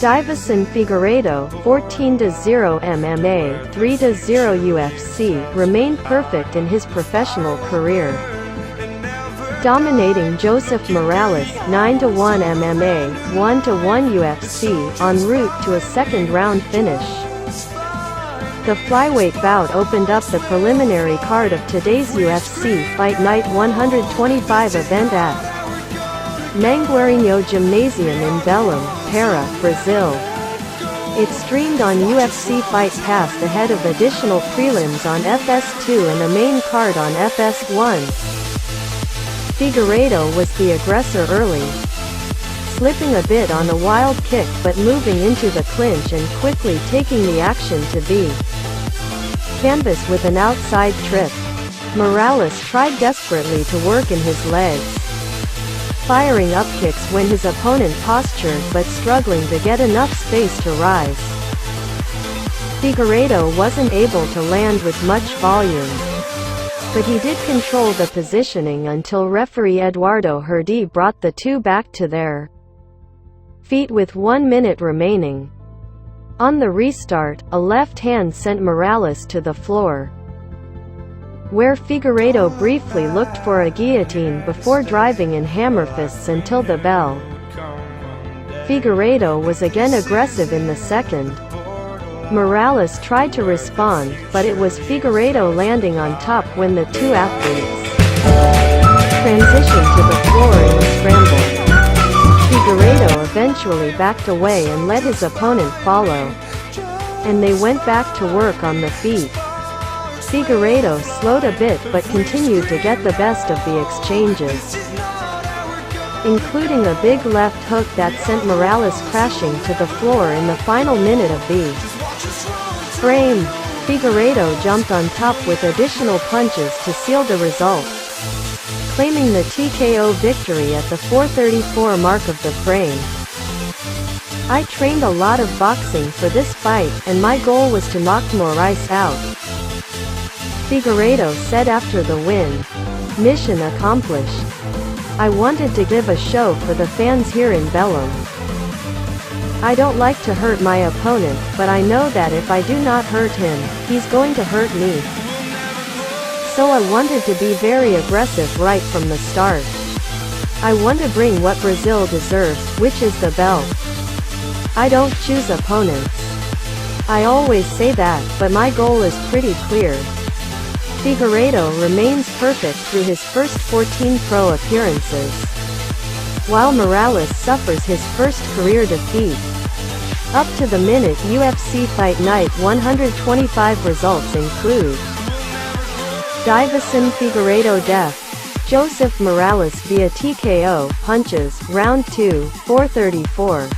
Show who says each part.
Speaker 1: Deiveson Figueiredo, 14-0 MMA, 3-0 UFC, remained perfect in his professional career, dominating Joseph Morales, 9-1 MMA, 1-1 UFC, en route to a second-round finish. The flyweight bout opened up the preliminary card of today's UFC Fight Night 125 event at Mangueirinho Gymnasium in Belem, Para, Brazil. It streamed on UFC Fight Pass ahead of additional prelims on FS2 and a main card on FS1. Figueiredo was the aggressor early, slipping a bit on a wild kick but moving into the clinch and quickly taking the action to the canvas with an outside trip. Morales tried desperately to work in his legs, firing up kicks when his opponent postured but struggling to get enough space to rise. Figueiredo wasn't able to land with much volume, but he did control the positioning until referee Eduardo Herdi brought the two back to their feet with 1 minute remaining. On the restart, a left hand sent Morales to the floor, where Figueiredo briefly looked for a guillotine before driving in hammerfists until the bell. Figueiredo was again aggressive in the second. Morales tried to respond, but it was Figueiredo landing on top when the two athletes transitioned to the floor in a scramble. Figueiredo eventually backed away and let his opponent follow, and they went back to work on the feet. Figueiredo slowed a bit but continued to get the best of the exchanges, including a big left hook that sent Morales crashing to the floor in the final minute of the frame. Figueiredo jumped on top with additional punches to seal the result, claiming the TKO victory at the 4:34 mark of the frame. I trained a lot of boxing for this fight, and my goal was to knock Morales out, Figueiredo said after the win. Mission accomplished. I wanted to give a show for the fans here in Belem. I don't like to hurt my opponent, but I know that if I do not hurt him, he's going to hurt me. So I wanted to be very aggressive right from the start. I want to bring what Brazil deserves, which is the belt. I don't choose opponents. I always say that, but my goal is pretty clear. Figueiredo remains perfect through his first 14 pro appearances, while Morales suffers his first career defeat. Up to the minute UFC Fight Night 125 results include: Deiveson Figueiredo def. Joseph Morales via TKO, punches, round 2, 4:34.